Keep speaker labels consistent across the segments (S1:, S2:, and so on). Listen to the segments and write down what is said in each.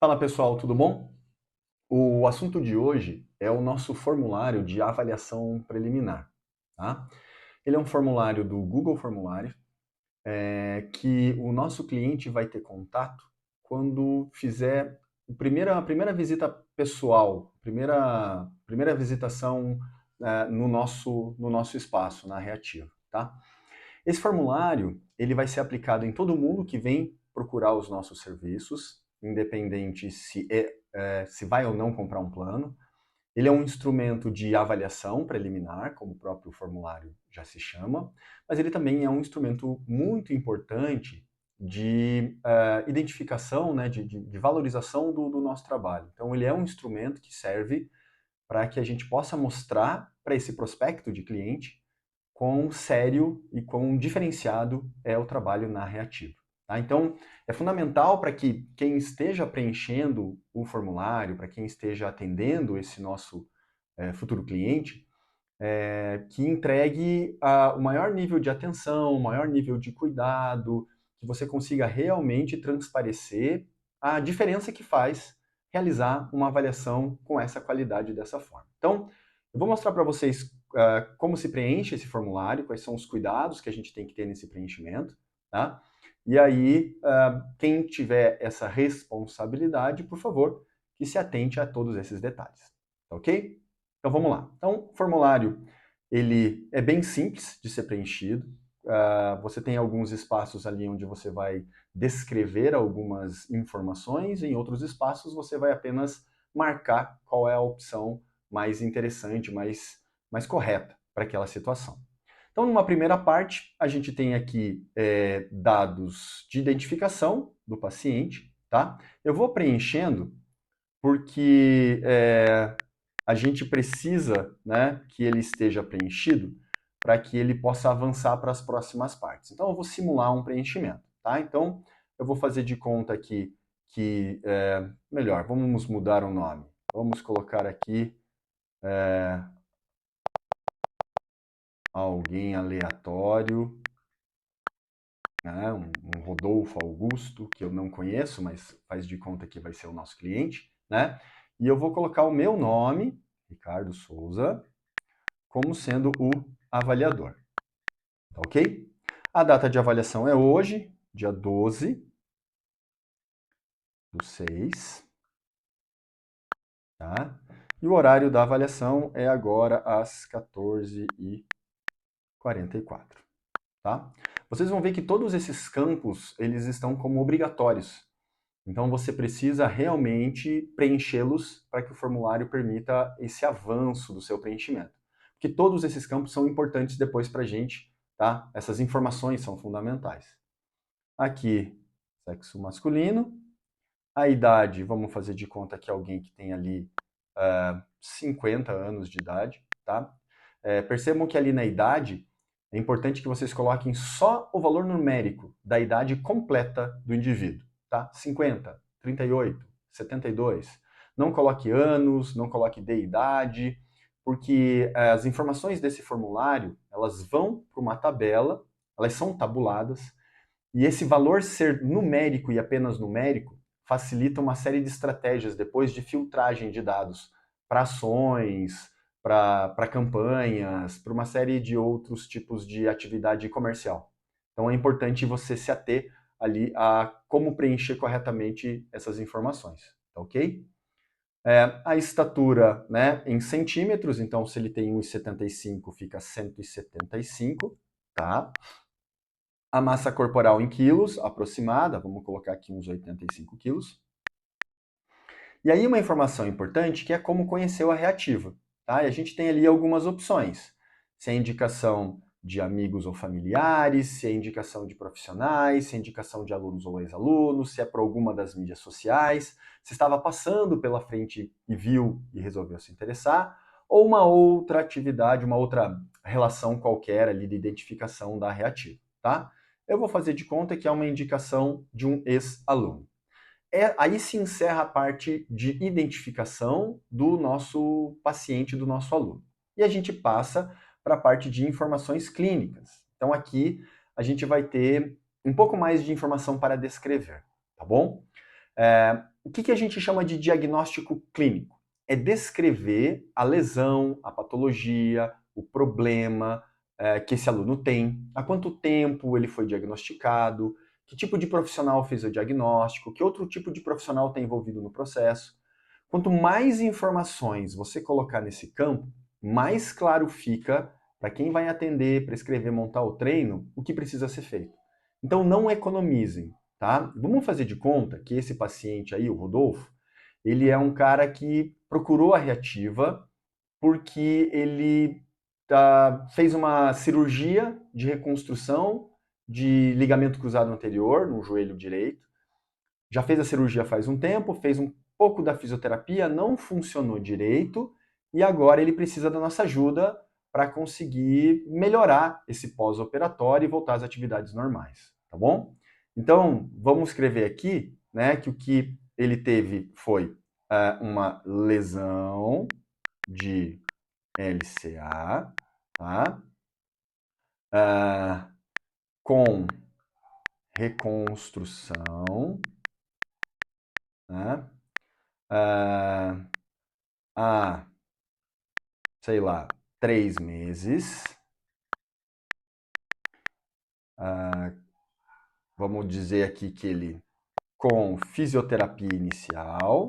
S1: Fala pessoal, tudo bom? O assunto de hoje é o nosso formulário de avaliação preliminar, tá? Ele é um formulário do Google Formulário, que o nosso cliente vai ter contato quando fizer a primeira visita pessoal, primeira visitação no nosso espaço, na Reativa, tá? Esse formulário, ele vai ser aplicado em todo mundo que vem procurar os nossos serviços, independente se vai ou não comprar um plano. Ele é um instrumento de avaliação preliminar, como o próprio formulário já se chama, mas ele também é um instrumento muito importante de identificação, né, de valorização do nosso trabalho. Então, ele é um instrumento que serve para que a gente possa mostrar para esse prospecto de cliente quão sério e quão diferenciado é o trabalho na Reativa. Tá? Então, é fundamental para que quem esteja preenchendo o formulário, para quem esteja atendendo esse nosso futuro cliente, que entregue o maior nível de atenção, o maior nível de cuidado, que você consiga realmente transparecer a diferença que faz realizar uma avaliação com essa qualidade dessa forma. Então, eu vou mostrar para vocês como se preenche esse formulário, quais são os cuidados que a gente tem que ter nesse preenchimento, tá? E aí, quem tiver essa responsabilidade, por favor, que se atente a todos esses detalhes, tá ok? Então vamos lá. Então, o formulário ele é bem simples de ser preenchido. Você tem alguns espaços ali onde você vai descrever algumas informações, em outros espaços você vai apenas marcar qual é a opção mais interessante, mais correta para aquela situação. Então, numa primeira parte, a gente tem aqui dados de identificação do paciente, tá? Eu vou preenchendo porque a gente precisa, né, que ele esteja preenchido para que ele possa avançar para as próximas partes. Então, eu vou simular um preenchimento, tá? Então, eu vou fazer de conta aqui que, melhor, vamos mudar o nome. Vamos colocar aqui alguém aleatório, né, um Rodolfo Augusto, que eu não conheço, mas faz de conta que vai ser o nosso cliente, né? E eu vou colocar o meu nome, Ricardo Souza, como sendo o avaliador, tá ok? A data de avaliação é hoje, dia 12/6, tá? E o horário da avaliação é agora às 14h44, tá? Vocês vão ver que todos esses campos, eles estão como obrigatórios. Então você precisa realmente preenchê-los para que o formulário permita esse avanço do seu preenchimento. Porque todos esses campos são importantes depois para a gente, tá? Essas informações são fundamentais. Aqui, sexo masculino. A idade, vamos fazer de conta que alguém que tem ali 50 anos de idade, tá? Percebam que ali na idade, é importante que vocês coloquem só o valor numérico da idade completa do indivíduo, tá? 50, 38, 72. Não coloque anos, não coloque de idade, porque as informações desse formulário, elas vão para uma tabela, elas são tabuladas, e esse valor ser numérico e apenas numérico facilita uma série de estratégias depois de filtragem de dados para ações, para campanhas, para uma série de outros tipos de atividade comercial. Então é importante você se ater ali a como preencher corretamente essas informações, tá ok? A estatura, né, em centímetros, então se ele tem 1,75 fica 175, tá? A massa corporal em quilos aproximada, vamos colocar aqui uns 85 quilos. E aí uma informação importante que é como conheceu a Reativa. Tá? E a gente tem ali algumas opções. Se é indicação de amigos ou familiares, se é indicação de profissionais, se é indicação de alunos ou ex-alunos, se é por alguma das mídias sociais, se estava passando pela frente e viu e resolveu se interessar, ou uma outra atividade, uma outra relação qualquer ali de identificação da Reativa. Tá? Eu vou fazer de conta que é uma indicação de um ex-aluno. Aí se encerra a parte de identificação do nosso paciente, do nosso aluno. E a gente passa para a parte de informações clínicas. Então aqui a gente vai ter um pouco mais de informação para descrever, tá bom? o que a gente chama de diagnóstico clínico? É descrever a lesão, a patologia, o problema que esse aluno tem, há quanto tempo ele foi diagnosticado, que tipo de profissional fez o diagnóstico, que outro tipo de profissional está envolvido no processo. Quanto mais informações você colocar nesse campo, mais claro fica para quem vai atender, prescrever, montar o treino, o que precisa ser feito. Então não economizem, tá? Vamos fazer de conta que esse paciente aí, o Rodolfo, ele é um cara que procurou a Reativa porque ele fez uma cirurgia de reconstrução de ligamento cruzado anterior no joelho direito. Já fez a cirurgia faz um tempo, fez um pouco da fisioterapia, não funcionou direito e agora ele precisa da nossa ajuda para conseguir melhorar esse pós-operatório e voltar às atividades normais, tá bom? Então, vamos escrever aqui, né, que o que ele teve foi uma lesão de LCA, tá? Com reconstrução, né? Há, sei lá, 3 meses. Vamos dizer aqui que ele com fisioterapia inicial,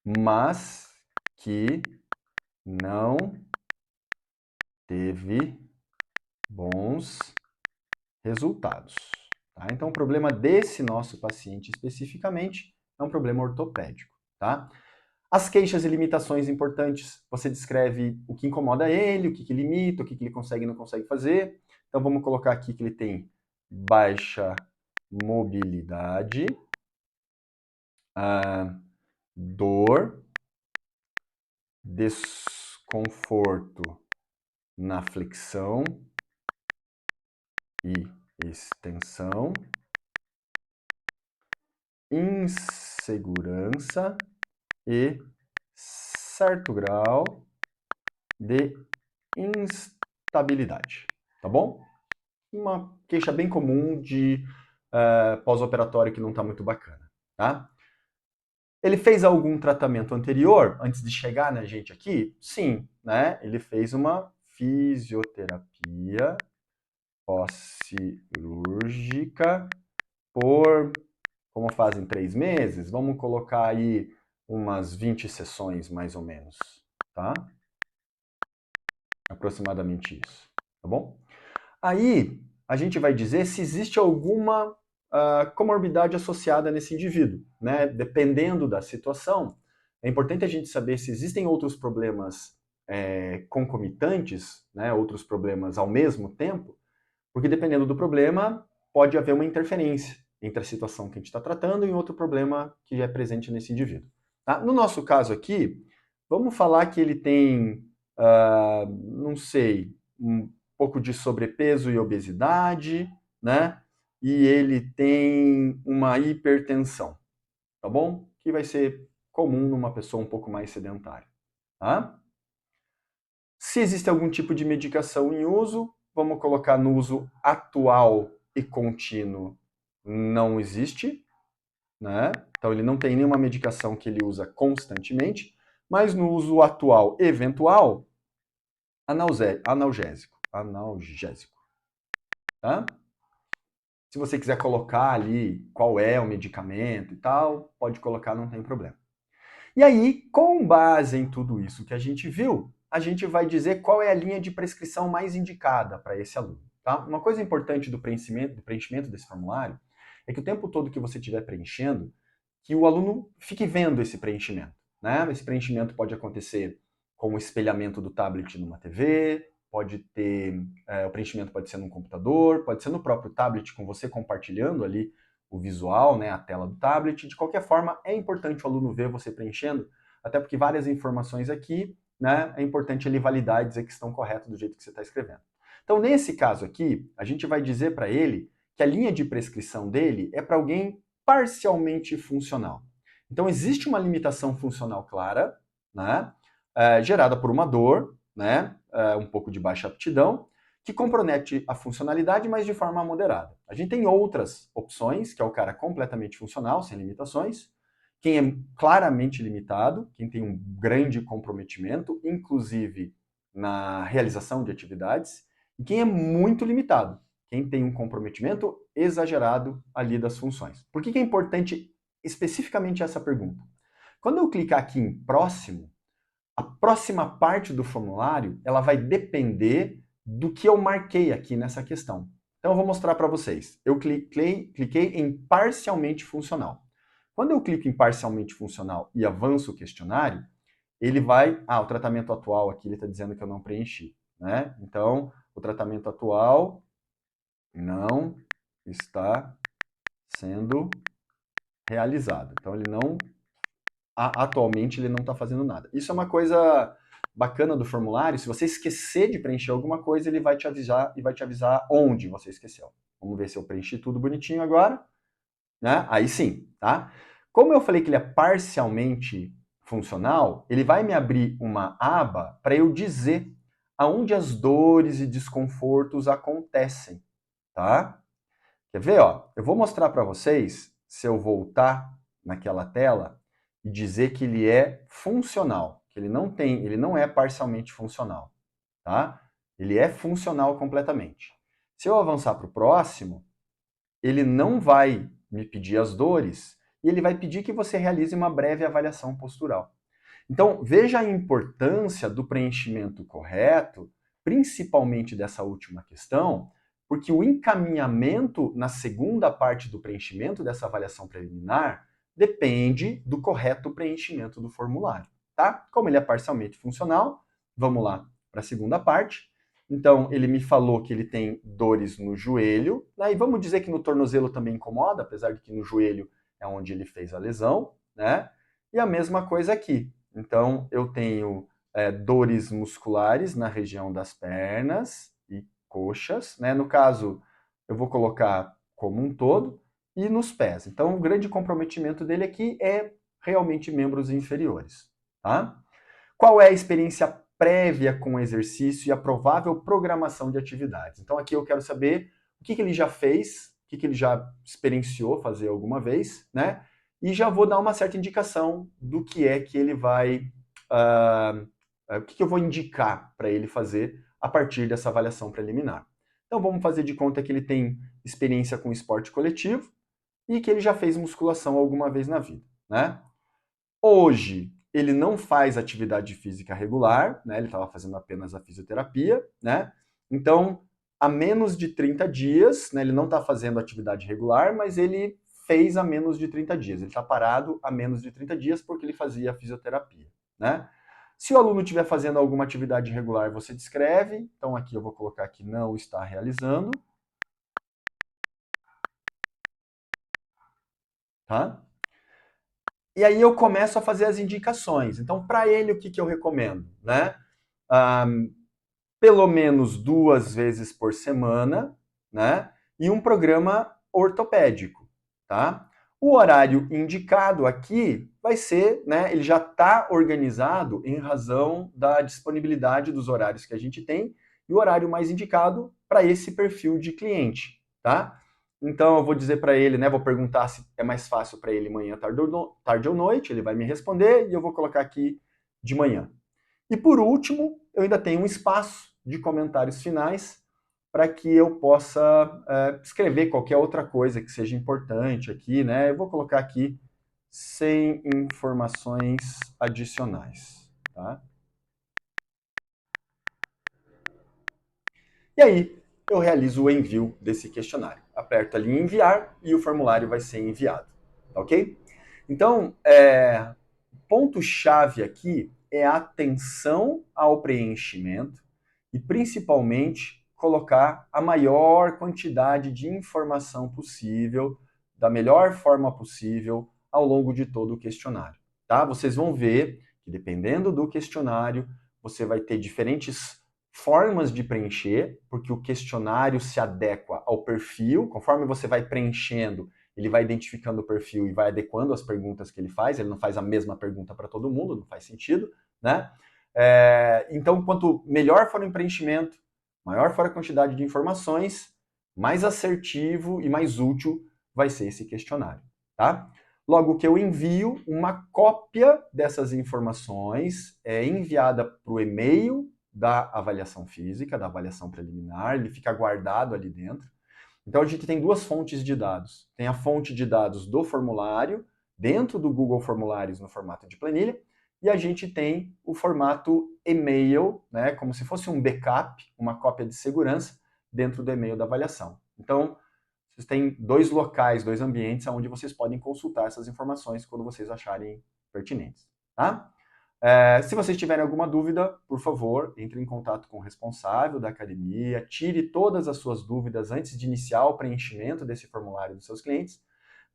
S1: mas que não teve bons resultados. Tá? Então, o problema desse nosso paciente especificamente é um problema ortopédico. Tá? As queixas e limitações importantes, você descreve o que incomoda ele, o que limita, o que ele consegue e não consegue fazer. Então, vamos colocar aqui que ele tem baixa mobilidade, dor, desconforto na flexão e extensão, insegurança e certo grau de instabilidade, tá bom? Uma queixa bem comum de pós-operatório que não está muito bacana, tá? Ele fez algum tratamento anterior, antes de chegar na gente aqui? Sim, né? Ele fez uma fisioterapia pós-cirúrgica por, como fazem 3 meses, vamos colocar aí umas 20 sessões, mais ou menos, tá? Aproximadamente isso, tá bom? Aí, a gente vai dizer se existe alguma comorbidade associada nesse indivíduo, né? Dependendo da situação, é importante a gente saber se existem outros problemas concomitantes, né? Outros problemas ao mesmo tempo, porque dependendo do problema, pode haver uma interferência entre a situação que a gente está tratando e outro problema que já é presente nesse indivíduo. Tá? No nosso caso aqui, vamos falar que ele tem, não sei, um pouco de sobrepeso e obesidade, né? E ele tem uma hipertensão, tá bom? Que vai ser comum numa pessoa um pouco mais sedentária, tá? Se existe algum tipo de medicação em uso, vamos colocar no uso atual e contínuo, não existe, né? Então ele não tem nenhuma medicação que ele usa constantemente, mas no uso atual eventual, analgésico, tá? Se você quiser colocar ali qual é o medicamento e tal, pode colocar, não tem problema. E aí, com base em tudo isso que a gente viu, a gente vai dizer qual é a linha de prescrição mais indicada para esse aluno. Tá? Uma coisa importante do preenchimento desse formulário é que o tempo todo que você estiver preenchendo, que o aluno fique vendo esse preenchimento. Né? Esse preenchimento pode acontecer com o espelhamento do tablet numa TV, pode ter, o preenchimento pode ser num computador, pode ser no próprio tablet com você compartilhando ali o visual, né, a tela do tablet. De qualquer forma, é importante o aluno ver você preenchendo, até porque várias informações aqui, né, é importante ele validar e dizer que estão corretas do jeito que você está escrevendo. Então, nesse caso aqui, a gente vai dizer para ele que a linha de prescrição dele é para alguém parcialmente funcional. Então, existe uma limitação funcional clara, né, gerada por uma dor, né, um pouco de baixa aptidão, que compromete a funcionalidade, mas de forma moderada. A gente tem outras opções, que é o cara completamente funcional, sem limitações, quem é claramente limitado, quem tem um grande comprometimento, inclusive na realização de atividades, e quem é muito limitado, quem tem um comprometimento exagerado ali das funções. Por que é importante especificamente essa pergunta? Quando eu clicar aqui em próximo, a próxima parte do formulário ela vai depender do que eu marquei aqui nessa questão. Então eu vou mostrar para vocês. Eu cliquei em parcialmente funcional. Quando eu clico em parcialmente funcional e avanço o questionário, ele vai... o tratamento atual aqui ele está dizendo que eu não preenchi, né? Então, o tratamento atual não está sendo realizado. Então, ele não... atualmente, ele não está fazendo nada. Isso é uma coisa bacana do formulário. Se você esquecer de preencher alguma coisa, ele vai te avisar e vai te avisar onde você esqueceu. Vamos ver se eu preenchi tudo bonitinho agora. Né? Aí sim, tá? Como eu falei que ele é parcialmente funcional, ele vai me abrir uma aba para eu dizer aonde as dores e desconfortos acontecem, tá? Quer ver, ó? Eu vou mostrar para vocês, se eu voltar naquela tela e dizer que ele é funcional, que ele não é parcialmente funcional, tá? Ele é funcional completamente. Se eu avançar para o próximo, ele não vai me pedir as dores e ele vai pedir que você realize uma breve avaliação postural. Então, veja a importância do preenchimento correto, principalmente dessa última questão, porque o encaminhamento na segunda parte do preenchimento dessa avaliação preliminar depende do correto preenchimento do formulário, tá? Como ele é parcialmente funcional, vamos lá para a segunda parte. Então, ele me falou que ele tem dores no joelho, né? E vamos dizer que no tornozelo também incomoda, apesar de que no joelho é onde ele fez a lesão, né? E a mesma coisa aqui. Então, eu tenho dores musculares na região das pernas e coxas, né? No caso, eu vou colocar como um todo, e nos pés. Então, o grande comprometimento dele aqui é realmente membros inferiores, tá? Qual é a experiência prévia com o exercício e a provável programação de atividades? Então, aqui eu quero saber o que ele já fez, o que ele já experienciou fazer alguma vez, né? E já vou dar uma certa indicação do que é que ele vai... o que eu vou indicar para ele fazer a partir dessa avaliação preliminar. Então, vamos fazer de conta que ele tem experiência com esporte coletivo e que ele já fez musculação alguma vez na vida, né? Hoje, ele não faz atividade física regular, né? Ele estava fazendo apenas a fisioterapia, né? Então, há menos de 30 dias, né? Ele não está fazendo atividade regular, mas ele fez há menos de 30 dias. Ele está parado há menos de 30 dias porque ele fazia fisioterapia, né? Se o aluno estiver fazendo alguma atividade regular, você descreve. Então, aqui eu vou colocar que não está realizando. Tá? E aí eu começo a fazer as indicações. Então, para ele, o que eu recomendo? Né? Pelo menos 2 vezes por semana, né? E um programa ortopédico, tá? O horário indicado aqui vai ser, né? Ele já está organizado em razão da disponibilidade dos horários que a gente tem e o horário mais indicado para esse perfil de cliente, tá? Então eu vou dizer para ele, né? Vou perguntar se é mais fácil para ele manhã, tarde ou noite. Ele vai me responder e eu vou colocar aqui de manhã. E por último, eu ainda tenho um espaço de comentários finais para que eu possa escrever qualquer outra coisa que seja importante aqui, né? Eu vou colocar aqui sem informações adicionais, tá? E aí, eu realizo o envio desse questionário. Aperto ali em enviar e o formulário vai ser enviado, tá ok? Então, ponto-chave aqui é a atenção ao preenchimento e, principalmente, colocar a maior quantidade de informação possível, da melhor forma possível, ao longo de todo o questionário. Tá? Vocês vão ver que, dependendo do questionário, você vai ter diferentes formas de preencher, porque o questionário se adequa ao perfil, conforme você vai preenchendo, ele vai identificando o perfil e vai adequando as perguntas que ele faz, ele não faz a mesma pergunta para todo mundo, não faz sentido, né? Então, quanto melhor for o preenchimento, Maior for a quantidade de informações, mais assertivo e mais útil vai ser esse questionário, tá? Logo que eu envio, uma cópia dessas informações é enviada para o e-mail da avaliação física, da avaliação preliminar, ele fica guardado ali dentro. Então a gente tem duas fontes de dados. Tem a fonte de dados do formulário, dentro do Google Formulários no formato de planilha, e a gente tem o formato e-mail, né, como se fosse um backup, uma cópia de segurança, dentro do e-mail da avaliação. Então, vocês têm dois locais, dois ambientes onde vocês podem consultar essas informações quando vocês acharem pertinentes. Tá? Se vocês tiverem alguma dúvida, por favor, entre em contato com o responsável da academia, tire todas as suas dúvidas antes de iniciar o preenchimento desse formulário dos seus clientes,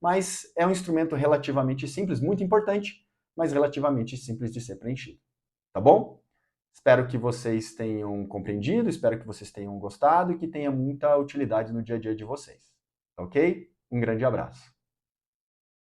S1: mas é um instrumento relativamente simples, muito importante, mas relativamente simples de ser preenchido. Tá bom? Espero que vocês tenham compreendido, espero que vocês tenham gostado e que tenha muita utilidade no dia a dia de vocês. Ok? Um grande abraço.